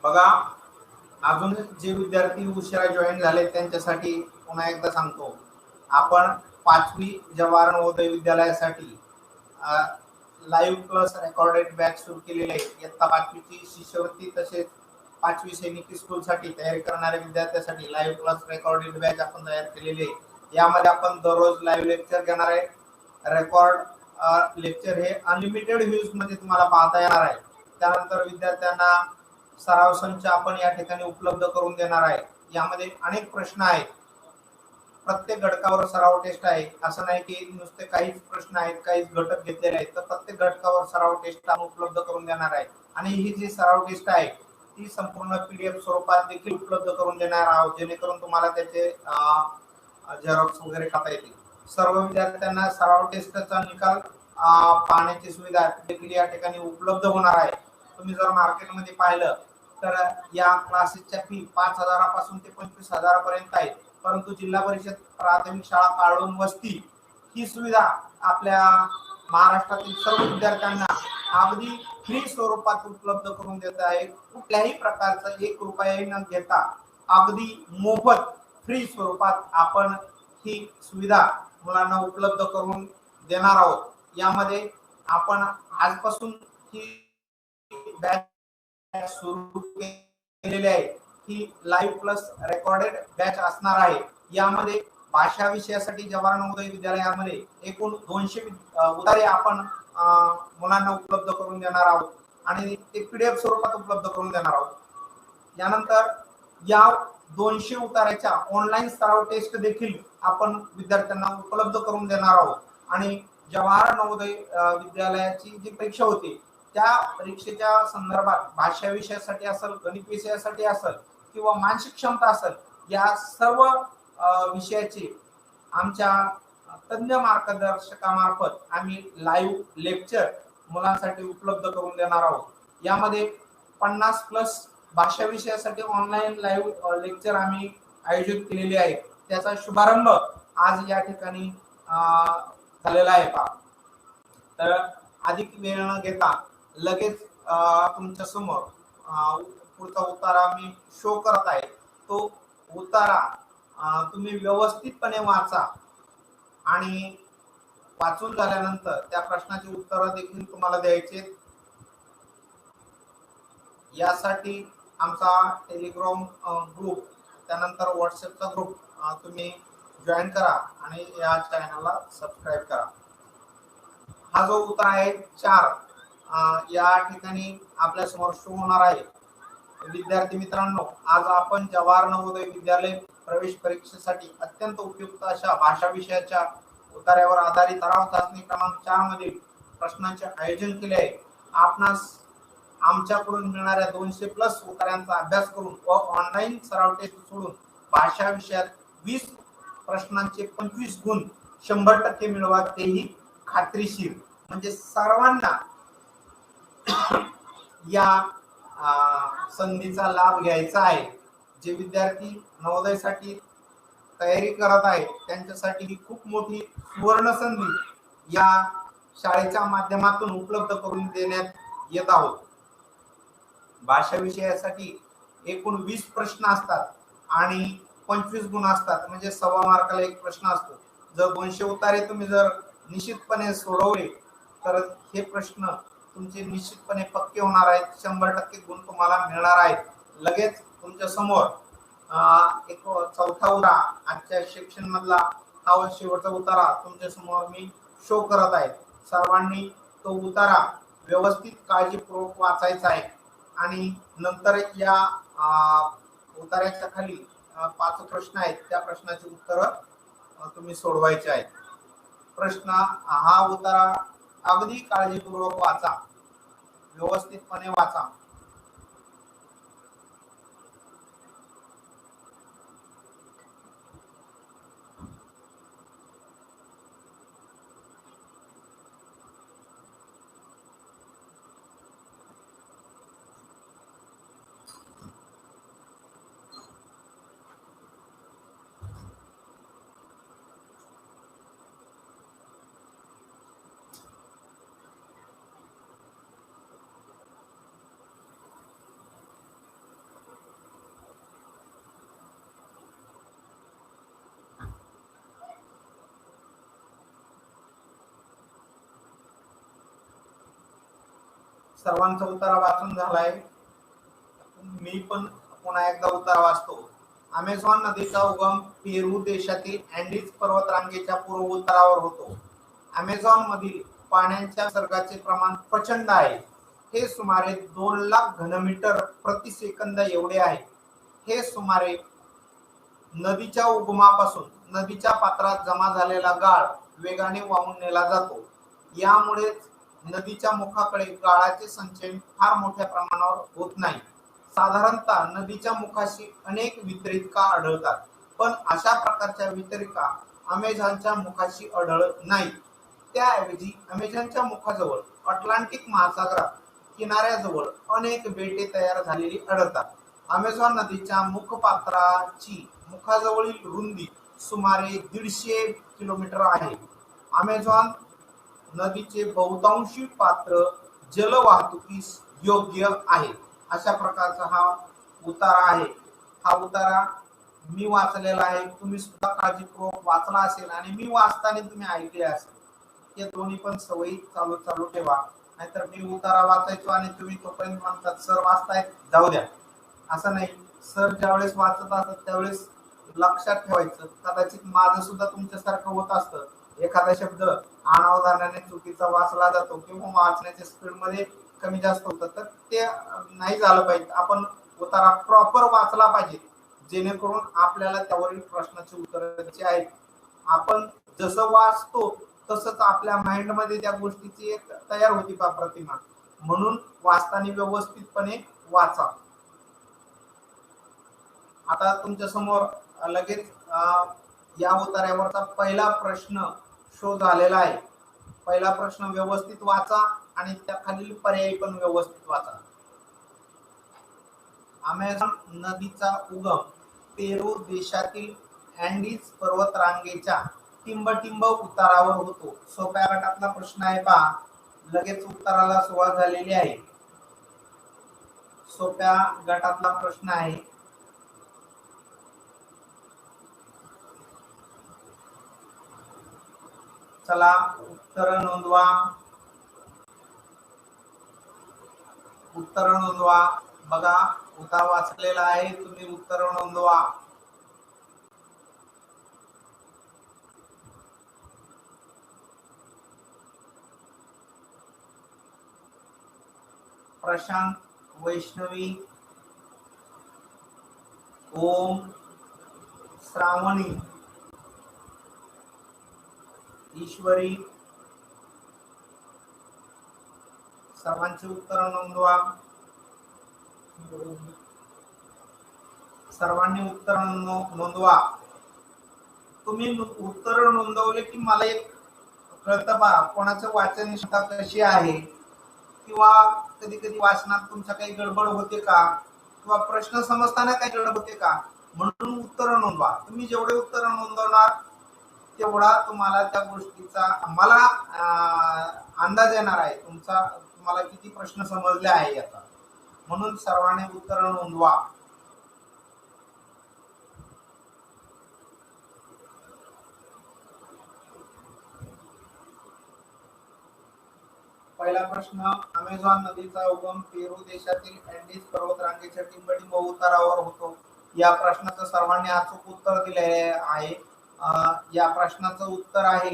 बघा, अजून जे विद्यार्थी उशिरा जॉईन झाले त्यांच्यासाठी पुन्हा एकदा सांगतो, आपण 5वी जवाहर नवोदय विद्यालयासाठी लाईव्ह प्लस रेकॉर्डेड बॅच सुरू केलेली आहे. इयत्ता 5वीची शिष्यवृत्ती तसेच 5वी सैनिकी स्कूलसाठी तयारी करणाऱ्या विद्यार्थ्यांसाठी लाईव्ह प्लस रेकॉर्डेड बॅच आपण तयार केलेली आहे. यामध्ये आपण दररोज लाईव्ह लेक्चर घेणार आहे. रेकॉर्ड लेक्चर हे अनलिमिटेड व्ह्यूज मध्ये तुम्हाला पाहता येणार आहे. त्यानंतर विद्यार्थ्यांना सराव संच आपण या ठिकाणी उपलब्ध करून देणार आहे. यामध्ये अनेक प्रश्न आहेत. प्रत्येक घटकावर सराव टेस्ट आहे. असं नाही की नुसते काहीच प्रश्न आहेत, काहीच घटक घेतलेले आहेत, तर प्रत्येक घटकावर सराव टेस्ट आपण उपलब्ध करून देणार आहे. आणि ही जी सराव टेस्ट आहे ती संपूर्ण PDF स्वरूपात देखील उपलब्ध करून देणार आहोत, जेणेकरून तुम्हाला त्याचे झेरॉक्स वगैरे काढता येतील. सर्व विद्यार्थ्यांना सराव टेस्टचा निकाल पाहण्याची सुविधा देखील या ठिकाणी उपलब्ध होणार आहे. तुम्ही जर मार्केटमध्ये पाहिलं तर या क्लासेसच्या फी 5,000 पासून ते 25,000 पर्यंत आहे. परंतु जिल्हा परिषद प्राथमिक शाळा काळून वस्ती ही सुविधा आपल्या महाराष्ट्रातील सर्व विद्यार्थ्यांना अगदी फ्री स्वरूपात उपलब्ध करून देत आहे. कुठल्याही प्रकारचा 1 रुपयाही न घेता अगदी मोफत फ्री स्वरूपात आपण ही सुविधा मुलांना उपलब्ध करून देणार आहोत. यामध्ये आपण आजपासून ही बॅच सुरू केलेली आहे. ही लाईव्ह प्लस रेकॉर्डेड बॅच असणार आहे. यामध्ये भाषा विषयासाठी जवाहर नवोदय विद्यालयामध्ये एकूण 200 उतारे आपण मुलांना उपलब्ध करून देणार आहोत आणि ते PDF स्वरूपात उपलब्ध करून देणार आहोत. यानंतर या 200 उतार्याच्या ऑनलाईन सराव टेस्ट देखील आपण विद्यार्थ्यांना उपलब्ध करून देणार आहोत. आणि जवाहर नवोदय विद्यालयाची जी परीक्षा होती त्या परीक्षेच्या संदर्भात भाषा विषयासाठी असेल, गणित विषयासाठी असेल किंवा मानसिक क्षमता असेल, या सर्व विषयाची आमच्या तज्ञ मार्गदर्शकामार्फत आम्ही लाईव्ह लेक्चर मुलांसाठी उपलब्ध करून देणार आहोत. यामध्ये 50+ भाषा विषयासाठी ऑनलाईन लाईव्ह लेक्चर आम्ही आयोजित केलेले आहे. त्याचा शुभारंभ आज या ठिकाणी झालेला आहे. तर अधिक वेळ न घेता लगेच तुमच्या समोर पुढचा उतारा मी शो करत आहे. तो उतारा तुम्ही व्यवस्थितपणे वाचा आणि वाचून झाल्यानंतर त्या प्रश्नाची उत्तरं देखील तुम्हाला द्यायचे. यासाठी आमचा टेलिग्राम ग्रुप, त्यानंतर व्हॉट्सअपचा ग्रुप तुम्ही जॉईन करा आणि या चॅनलला सबस्क्राईब करा. हा जो उत्तर आहे 4 या ठिकाणी आपल्या समोर शो होणार आहे. विद्यार्थी मित्रांनो, आज आपण जवाहर नवोदय विद्यालय प्रवेश परीक्षेसाठी अत्यंत उपयुक्त अशा भाषा विषयाच्या उतार्यावर आधारित सराव चाचणी क्रमांक 4 मधील प्रश्नांचे आयोजन केले आहे. आपणास आमच्याकडून मिळणाऱ्या 200+ उतार्यांचा अभ्यास करून व ऑनलाईन सराव टेस्ट सोडून भाषा विषयात 20 प्रश्नांचे 25 गुण 100% मिळवा, तेही खात्रीशीर. म्हणजे सर्वांना या संधीचा लाभ घ्यायचा आहे. जे विद्यार्थी नवोदयसाठी तयारी करत आहेत त्यांच्यासाठी ही खूप मोठी सुवर्ण संधी या शाळेच्या माध्यमातून उपलब्ध करून देण्यात येत आहोत. भाषा विषयासाठी एकूण 20 प्रश्न असतात आणि 25 गुण असतात. म्हणजे 1.25 मार्काला एक प्रश्न असतो. जर 200 उतारे तुम्ही जर निश्चितपणे सोडवले तर हे प्रश्न तुमचे निश्चितपणे पक्के होणार आहेत. 100% गुण तुम्हाला मिळणार आहेत. लगेच तुमच्या समोर एक चौथा उतारा, आजच्या सेक्शन मधला हा शेवटचा उतारा तुमच्या समोर मी शो करत आहे. सर्वांनी तो उतारा व्यवस्थित काळजीपूर्वक वाचायचा आहे आणि नंतर या उतार्याच्या खाली 5 प्रश्न आहेत. त्या प्रश्नाची उत्तरं तुम्ही सोडवायचे आहेत. प्रश्न हा उतारा अगदी काळजीपूर्वक वाचा, व्यवस्थितपणे वाचा. सर्वांचा उतारा वाचून झालाय, मी पण पुन्हा एकदा उतारा वाचतो. अमेझॉन नदीचा उगम पेरू देशातील अँडीज पर्वतरांगेच्या पूर्व उतारावर होतो. अमेझॉन मधील पाण्याच्या सर्गाचे प्रमाण प्रचंड आहे. हे सुमारे 2 लाख घनमीटर प्रति सेकंद एवढे आहे. हे सुमारे नदीच्या उगमापासून नदीच्या पात्रात जमा झालेला गाळ वेगाने वाहून नेला जातो. यामुळे नदीच्या मुखाकडे गाळाचे संचयन फार मोठ्या प्रमाणावर होत नाही. साधारणतः नदीच्या मुखाशी अनेक वितरिका आढळतात, पण अशा प्रकारच्या वितरिका अमेझॉनच्या मुखाशी आढळत नाही. त्याऐवजी अमेझॉनच्या मुखाजवळ अटलांटिक महासागरात किनाऱ्याजवळ अनेक बेटे तयार झालेली आढळतात. अमेझॉन नदीच्या मुखपात्राची मुखाजवळील रुंदी सुमारे 150 किलोमीटर आहे. अमेझॉन नदीचे बहुतांशी पात्र जलवाहतुकीस योग्य आहे. अशा प्रकारचा हा उतारा आहे. हा उतारा मी वाचलेला आहे, तुम्ही सुद्धा काळजीपूर्वक वाचला असेल आणि मी वाचताना तुम्ही ऐकले असेल. हे दोन्ही पण सवयी चालू ठेवा, नाहीतर मी उतारा वाचायचो आणि तुम्ही तोपर्यंत म्हणतात सर वाचतायत जाऊ द्या. असं नाही, सर ज्यावेळेस वाचत असतात त्यावेळेस लक्षात ठेवायचं. कदाचित माझं सुद्धा तुमच्यासारखं होत असतं, एखादा शब्द अनावधानाने चुकीचा वाचला जातो किंवा वाचण्याच्या स्पीड मध्ये कमी जास्त होतं, तर ते नाही झालं पाहिजे. आपण उतारा प्रॉपर वाचला पाहिजे, जेणेकरून आपल्याला त्यावरील प्रश्नाची उत्तरं जी आहेत आपण जसं वाचतो तसंच आपल्या माइंड मध्ये त्या गोष्टीची एक तयार होती का प्रतिमा. म्हणून वाचताना व्यवस्थितपणे वाचा. आता तुमच्या समोर लगेच या उतार्यावरचा पहिला प्रश्न शो झालेला आहे. पहिला प्रश्न व्यवस्थित वाचा आणि त्या खालील पर्याय पण व्यवस्थित वाचा. अमेझॉन नदीचा उगम पेरू देशातील अँडीज पर्वतरांगेच्या टिंबटिंब उतारावर होतो. सोप्या गटातला प्रश्न आहे पहा, लगेच उत्तराला सुरुवात झालेली आहे. सोप्या गटातला प्रश्न आहे. चला उत्तर नोंदवा. बघा उतारा वाचलेला आहे, तुम्ही उत्तर नोंदवा. प्रशांत, वैष्णवी, ओम, श्रावणी, ईश्वरी, सर्वांची उत्तर नोंदवा. सर्वांनी उत्तर नोंदवा. तुम्ही उत्तर नोंदवले की मला एक कळतं बा कोणाचं वाचन क्षमता कशी आहे, किंवा कधी कधी वाचनात तुमच्या काही गडबड होते का, किंवा प्रश्न समजताना काही गडबड होते का, म्हणून उत्तर नोंदवा. तुम्ही जेवढे उत्तर नोंदवणार तेवढा तुम्हाला त्या गोष्टीचा मला अंदाज येणार आहे तुम्हाला किती प्रश्न समजले आहे याचा. म्हणून सर्वांनी उत्तर नोंदवा. पहिला प्रश्न, अमेझॉन नदीचा उगम पेरू देशातील अँडीज पर्वतरांगेच्या टिंबटिंब उतारावर होतो. या प्रश्नाचं सर्वांनी अचूक उत्तर दिले आहे. या प्रश्नाचं उत्तर आहे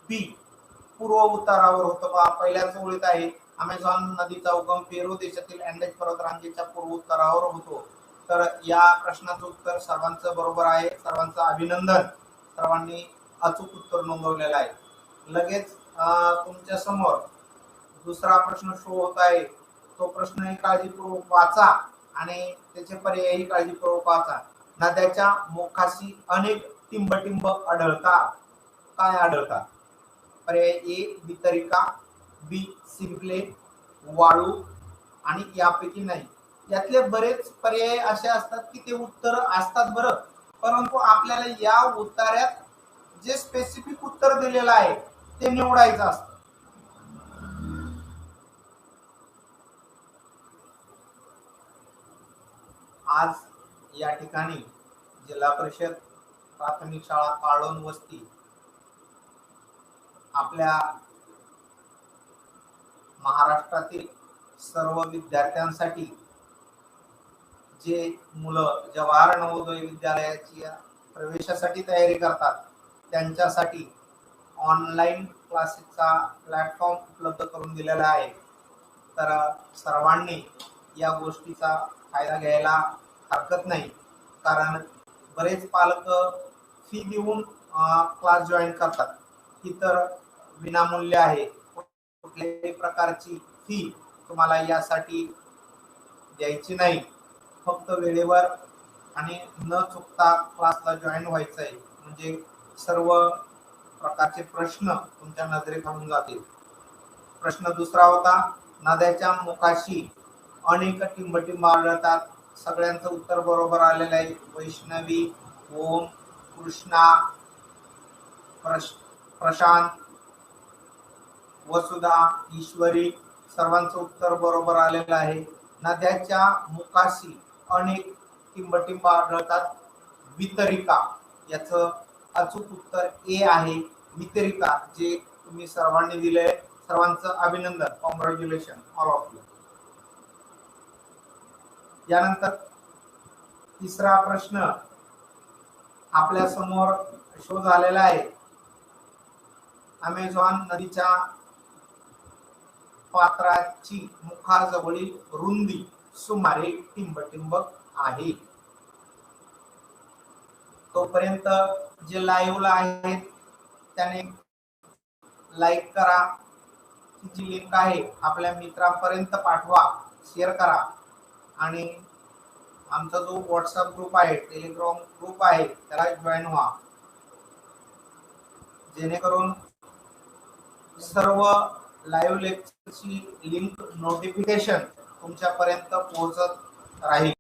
बी, पूर्व उतारावर होतं. पहा पहिल्याच ओळीत आहे, अमेझॉन नदीचा उगम पेरू देशातील अँडीज पर्वतरांगेच्या पूर्व उतारावर होतो. तर या प्रश्नाचं उत्तर सर्वांचं बरोबर आहे. सर्वांचं अभिनंदन, सर्वांनी अचूक उत्तर नोंदवलेलं आहे. लगेच तुमच्या समोर दुसरा प्रश्न शो होत आहे. तो प्रश्नही काळजीपूर्वक वाचा आणि त्याचे पर्यायही काळजीपूर्वक वाचा. नद्याच्या मुखाशी अनेक टिंबटिंब आढळतात. काय आढळतात? पर्याय ए वितरिका, बी सिंपले, वाळू आणि यापैकी नाही. यातले बरेच पर्याय असे असतात की ते उत्तर असतात बरं, परंतु आपल्याला या उतार्यात जे स्पेसिफिक उत्तर दिलेलं आहे ते निवडायचं असतं. आज या ठिकाणी जिल्हा परिषद प्राथमिक शाळा काळोन वस्ती आपल्या महाराष्ट्रातील सर्व विद्यार्थ्यांसाठी जे मुलं जवाहर नवोदय विद्यालयाची प्रवेशासाठी तयारी करतात त्यांच्यासाठी ऑनलाईन क्लासेसचा प्लॅटफॉर्म उपलब्ध करून दिलेला आहे. तर सर्वांनी या गोष्टीचा फायदा घ्यायला हरकत नाही, कारण बरेच पालक फी देऊन क्लास जॉईन करतात. ही तर विनामूल्य आहे. कुठल्याही प्रकारची फी तुम्हाला यासाठी द्यायची नाही. फक्त वेळेवर आणि न चुकता क्लासला जॉईन व्हायचं आहे, म्हणजे सर्व प्रकारचे प्रश्न तुमच्या नजरेखालून जातील. प्रश्न दुसरा होता, नद्याच्या मुखाशी अनेक टिंबटिंब आढळतात. सगळ्यांचं उत्तर बरोबर आलेलं आहे. वैष्णवी, ओम, कृष्णा, प्रशांत, वसुधा, ईश्वरी सर्वांचं उत्तर बरोबर आलेलं आहे. नद्याच्या मुखाशी अनेक टिंबटिंब आढळतात. वितरिका, याचं अचूक उत्तर ए आहे. वितरिका, जे तुम्ही सर्वांनी दिले, सर्वांचं अभिनंदन, कॉंग्रॅच्युलेशन ऑल ऑफ यू. यानंतर तिसरा प्रश्न आपल्या समोर शो झालेला आहे. अमेझॉन नदीच्या पात्राची मुखाजवळील रुंदी सुमारे टिंबटिंब आहे. तोपर्यंत जे लाईव्हला आहेत त्याने लाईक करा. जी लिंक आहे आपल्या मित्रांपर्यंत पाठवा, शेअर करा. आणि आमचा जो व्हॉट्सअप ग्रुप आहे, टेलिग्राम ग्रुप आहे, त्याला जॉईन व्हा, जेणेकरून सर्व लाईव्ह लेक्चरची लिंक नोटिफिकेशन तुमच्यापर्यंत पोहोचत राहील.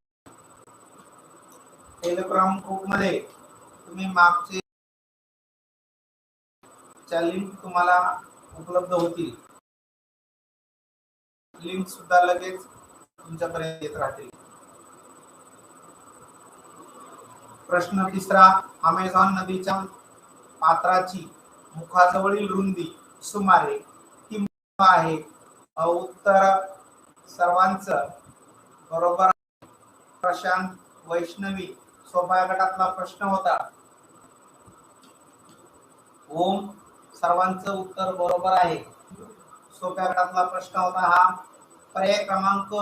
टेलिग्राम ग्रुप मध्ये तुम्ही मागचे लिंक तुम्हाला उपलब्ध होतील. लिंक सुद्धा लगेच तुमच्यापर्यंत येत राहतील. प्रश्न तिसरा, अमेझॉन नदीच्या पात्राची मुखाजवळील रुंदी सुमारे टिंब आहे. उत्तर सर्वांचं बरोबर. प्रशांत, वैष्णवी, सोपा गटातला प्रश्न होता. ओम, सर्वांचं उत्तर बरोबर आहे. सोप्या गटातला प्रश्न होता हा. पर्याय क्रमांक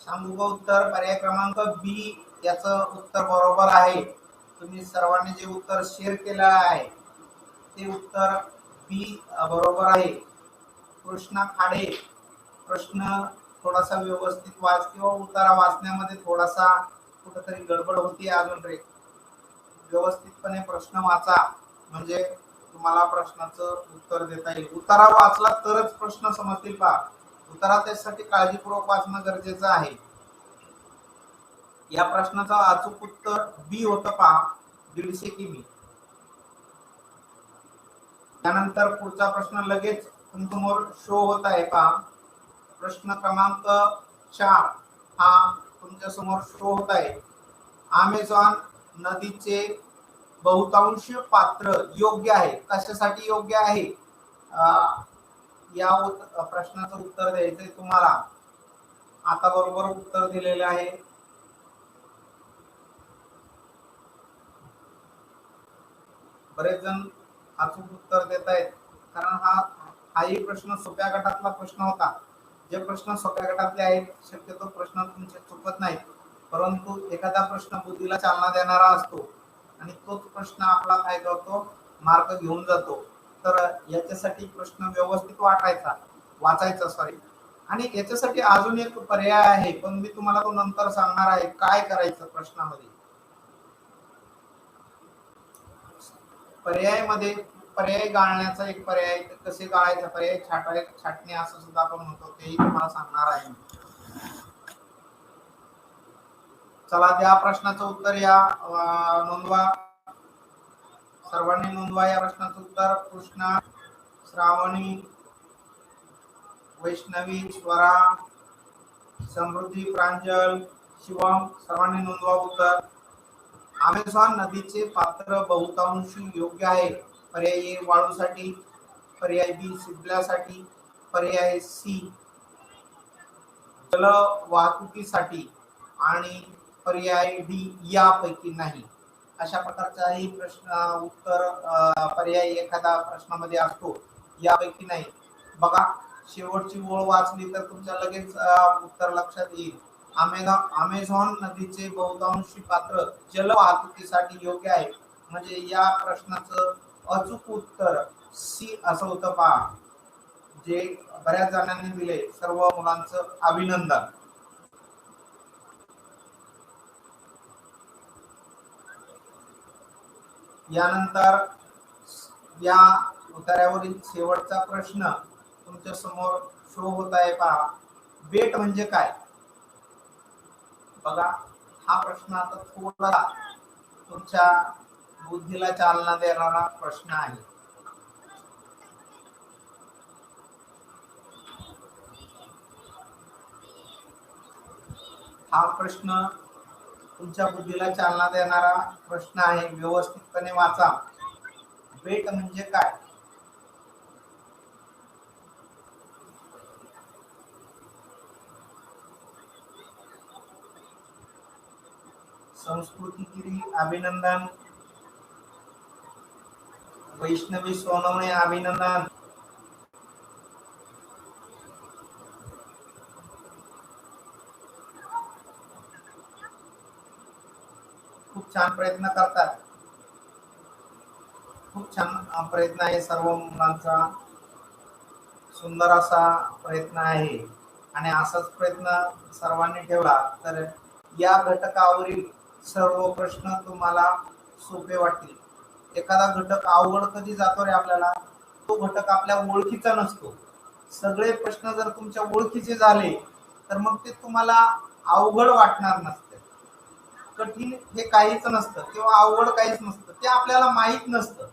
सांगू का उत्तर? पर्याय क्रमांक बी, याचं उत्तर बरोबर आहे. तुम्ही सर्वांनी जे उत्तर शेअर केलं आहे ते उत्तर बी बरोबर आहे. कृष्णा खाडे, प्रश्न थोडासा व्यवस्थित वाच, किंवा उत्तर वाचण्यामध्ये थोडासा कुठेतरी गडबड होती. अजून व्यवस्थितपणे प्रश्न वाचा, म्हणजे तुम्हाला प्रश्नाचं उत्तर देता येईल. उतारा वाचला तरच प्रश्न समजतील. पहा, उतारा त्यासाठी काळजीपूर्वक वाचणं गरजेचं आहे. या प्रश्नाचं अचूक उत्तर बी होतं. पहा, 150 किमी. त्यानंतर पुढचा प्रश्न लगेच तुमच्यासमोर शो होत आहे. पहा, प्रश्न क्रमांक 4 हा तुमच्या समोर शो होत आहे. अमेझॉन नदीचे बहुतांश पात्र योग्य आहे. कशासाठी योग्य आहे? या प्रश्नाचं उत्तर द्यायचंय तुम्हाला. आता बरोबर उत्तर दिलेले आहे. बरेच जण अचूक उत्तर देत आहेत, कारण हाही प्रश्न सोप्या गटातला प्रश्न होता. जे प्रश्न सोप्या गटातले आहेत शक्यतो प्रश्न तुमचे चुकत नाहीत, परंतु एखादा प्रश्न बुद्धीला चालना देणारा असतो आणि तोच प्रश्न आपला काय करतो, मार्क घेऊन जातो. तर याच्यासाठी प्रश्न व्यवस्थित वाचायचा सॉरी. आणि याच्यासाठी अजून एक पर्याय आहे, पण मी तुम्हाला तो नंतर सांगणार आहे. काय करायचं प्रश्नामध्ये पर्याय गाळण्याचा एक पर्याय, कसे गाळायचा पर्याय, छाटणी असं सुद्धा आपण म्हणतो, तेही तुम्हाला सांगणार आहे. चला, त्या प्रश्नाचं उत्तर या नोंदवा. सर्वांनी नोंदवा या प्रश्नाचं उत्तर. कृष्णा, श्रावणी, वैष्णवी, स्वरा, समृद्धी, प्रांजल, शिवम, सर्वांनी नोंदवा उत्तर. अमेझॉन नदीचे पात्र बहुतांशी योग्य आहे. पर्याय ए वाळूसाठी, पर्याय बी शिंपल्यासाठी, पर्याय सी जल वाहतुकीसाठी आणि पर्याय डी यापैकी नाही. अशा प्रकारचाही प्रश्न उत्तर पर्याय एखादा प्रश्नामध्ये असतो, यापैकी नाही. बघा, शेवटची ओळ वाचली तर तुमच्या लगेच उत्तर लक्षात येईल. अमेझॉन नदीचे बहुतांशी पात्र जलवाहतुकीसाठी योग्य आहे. म्हणजे या प्रश्नाचं अचूक उत्तर सी असं होतं पहा, जे बऱ्याच जणांनी दिले. सर्व मुलांचं अभिनंदन. यानंतर या उतार्यावरील शेवटचा प्रश्न तुमच्या समोर शो होत आहे पहा. बेट म्हणजे काय? बघा, हा प्रश्न आता थोडा तुमच्या बुद्धीला चालना देणारा प्रश्न आहे. हा प्रश्न तुमच्या बुद्धीला चालना देणारा प्रश्न आहे. व्यवस्थितपणे वाचा. बेट म्हणजे काय? संस्कृती गिरी अभिनंदन. वैष्णवी सोनवणे अभिनंदन. खूप छान प्रयत्न करतात. खूप छान प्रयत्न आहे सर्व मुलांचा. सुंदर असा प्रयत्न आहे आणि असाच प्रयत्न सर्वांनी ठेवला तर या घटकावरील सर्व प्रश्न तुम्हाला सोपे वाटतील. एखादा घटक अवघड कधी जातो रे आपल्याला, तो घटक आपल्या ओळखीचा नसतो. सगळे प्रश्न जर तुमच्या ओळखीचे झाले तर मग ते तुम्हाला अवघड वाटणार नसते. कठीण हे काहीच नसतं किंवा अवघड काहीच नसतं, ते आपल्याला माहीत नसतं.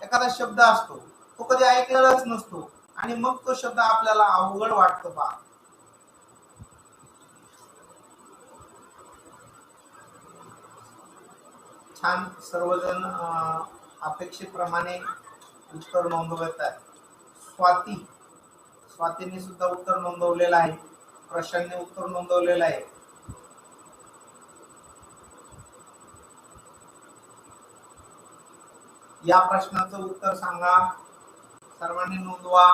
एखादा शब्द असतो, तो कधी ऐकलेलाच नसतो आणि मग तो शब्द आपल्याला अवघड वाटतो पहा. छान सर्वजण अपेक्षेप्रमाणे उत्तर नोंदवत आहेत. स्वातीने सुद्धा उत्तर नोंदवलेलं आहे. प्रशांतने उत्तर नोंदवलेलं आहे. या प्रश्नाचं उत्तर सांगा. सर्वांनी नोंदवा.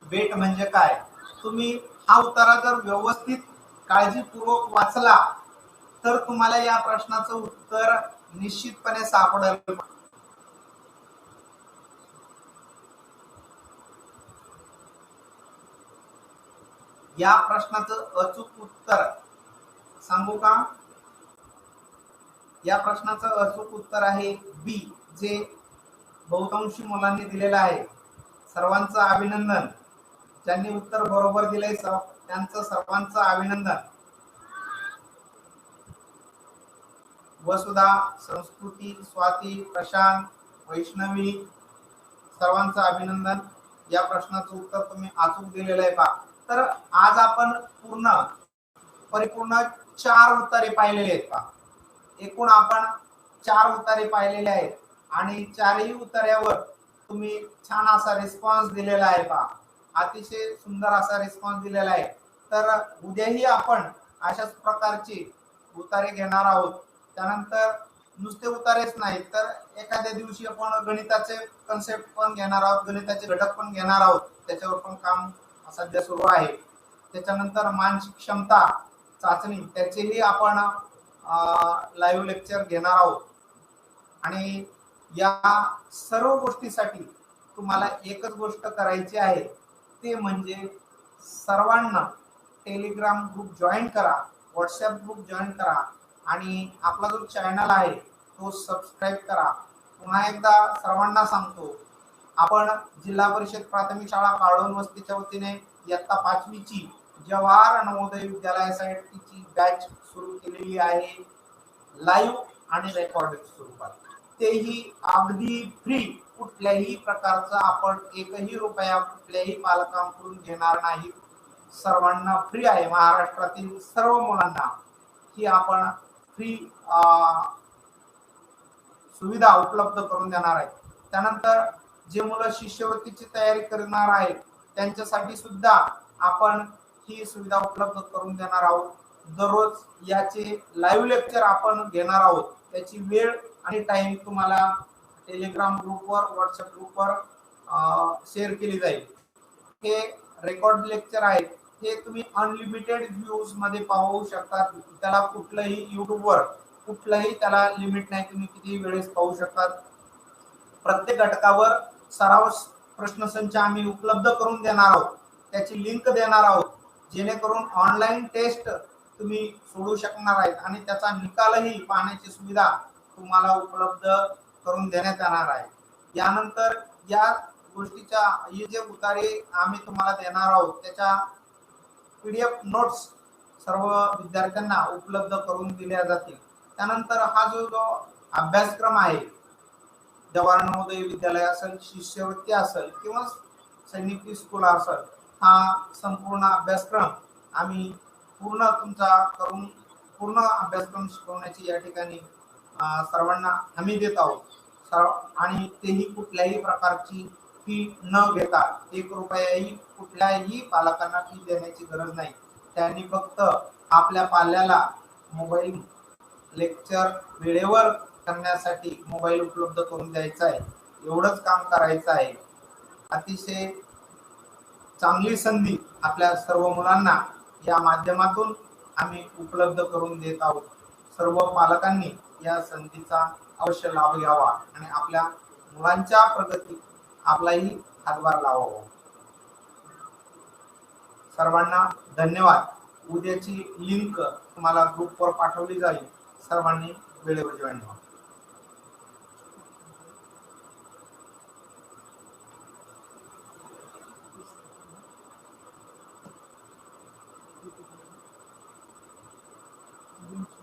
बेट म्हणजे काय? तुम्ही हा उत्तर जर व्यवस्थित काळजीपूर्वक वाचला तर तुम्हाला या प्रश्नाचं उत्तर निश्चितपणे सापडेल. या प्रश्नाचं अचूक उत्तर सांगू का? या प्रश्नाचं अचूक उत्तर आहे बी, जे बहुतांशी मुलांनी दिलेलं आहे. सर्वांचं अभिनंदन. ज्यांनी उत्तर बरोबर दिलंय त्यांचं सर्वांचं अभिनंदन. वसुधा, संस्कृती, स्वाती, प्रशांत, वैष्णवी सर्वांचं अभिनंदन. या प्रश्नाचं उत्तर तुम्ही अचूक दिलेलं आहे पहा. तर आज आपण परिपूर्ण 4 उत्तरे पाहिलेली आहेत पहा. एकूण आपण 4 उत्तरे पाहिलेले आहेत आणि 4ही उत्तरावर तुम्ही छान असा रिस्पॉन्स दिलेला आहे पहा. अतिशय सुंदर असा रिस्पॉन्स दिलेला आहे. तर उद्याही आपण अशाच प्रकारची उत्तरे घेणार आहोत. त्यानंतर नुसते उतारेच नाही तर एखाद्या दिवशी आपण गणिताचे कन्सेप्ट पण घेणार आहोत, गणिताचे घटक पण घेणार आहोत. त्याच्यावर पण काम सध्या सुरू आहे. त्याच्यानंतर मानसिक क्षमता चाचणी, त्याचेही आपण लाईव्ह लेक्चर घेणार आहोत. आणि या सर्व गोष्टीसाठी तुम्हाला एकच गोष्ट करायची आहे, ते म्हणजे सर्वांना टेलिग्राम ग्रुप जॉईन करा, व्हॉट्सअप ग्रुप जॉईन करा आणि आपला जो चॅनल आहे तो सबस्क्राईब करा. पुन्हा एकदा सर्वांना सांगतो, आपण जिल्हा परिषद प्राथमिक शाळा काळोन वस्तीच्या वतीने इयत्ता 5वीची जवाहर नवोदय विद्यालयासाठीची बॅच सुरू केलेली आहे, लाईव्ह आणि रेकॉर्डेड स्वरूपात. तेही अगदी फ्री. कुठल्याही प्रकारचा आपण एकही रुपया कुठल्याही पालकांकडून घेणार नाही. सर्वांना फ्री आहे. महाराष्ट्रातील सर्व मुलांना ही आपण फ्री सुविधा उपलब्ध करून देणार आहे. त्यानंतर जे मुलं शिष्यवृत्तीची तयारी करणार आहेत त्यांच्यासाठी सुद्धा आपण ही सुविधा उपलब्ध करून देणार आहोत. दररोज याचे लाईव्ह लेक्चर आपण घेणार आहोत. त्याची वेळ आणि टाइम तुम्हाला टेलिग्राम ग्रुपवर, व्हॉट्सअप ग्रुपवर शेअर केली जाईल. हे रेकॉर्ड लेक्चर आहेत, हे तुम्ही अनलिमिटेड व्ह्यूज मध्ये पाहू शकता. त्याला कुठलंही युट्यूबवर कुठलंही त्याला लिमिट नाही, तुम्ही किती वेळेस पाहू शकतात. प्रत्येक घटकावर सराव प्रश्नसंच आम्ही उपलब्ध करून देणार आहोत, त्याची लिंक देणार आहोत, जेणेकरून ऑनलाईन टेस्ट तुम्ही सोडू शकणार आहेत आणि त्याचा निकालही पाहण्याची सुविधा तुम्हाला उपलब्ध करून देण्यात येणार आहे. यानंतर या गोष्टीच्या हे जे उतारे आम्ही तुम्हाला देणार आहोत त्याच्या PDF नोट्स सर्व विद्यार्थ्यांना उपलब्ध करून दिल्या जातील. त्यानंतर हा जो अभ्यासक्रम आहे, जवाहर नवोदय विद्यालय असेल, शिष्यवृत्ती असेल किंवा सैनिकी स्कूल असेल, हा संपूर्ण अभ्यासक्रम आम्ही पूर्ण तुमचा करून पूर्ण अभ्यासक्रम शिकवण्याची या ठिकाणी सर्वांना हमी देत आहोत. आणि तेही कुठल्याही प्रकारची फी न घेता, 1 रुपयाही कुठल्याही पालकांना फी देण्याची गरज नाही. त्यांनी फक्त आपल्या पाल्याला मोबाईल लेक्चर वेळेवर करण्यासाठी मोबाईल उपलब्ध करून द्यायचा आहे, एवढंच काम करायचं आहे. अतिशय चांगली संधी आपल्या सर्व मुलांना या माध्यमातून आम्ही उपलब्ध करून देत आहोत. सर्व पालकांनी या संधीचा अवश्य लाभ घ्यावा आणि आपल्या मुलांच्या प्रगती आपलाही हातभार लावावा. सर्वांना धन्यवाद. उद्याची लिंक तुम्हाला ग्रुपवर पाठवली जाईल. सर्वांनी वेळेवर जॉईन व्हा. Thank you.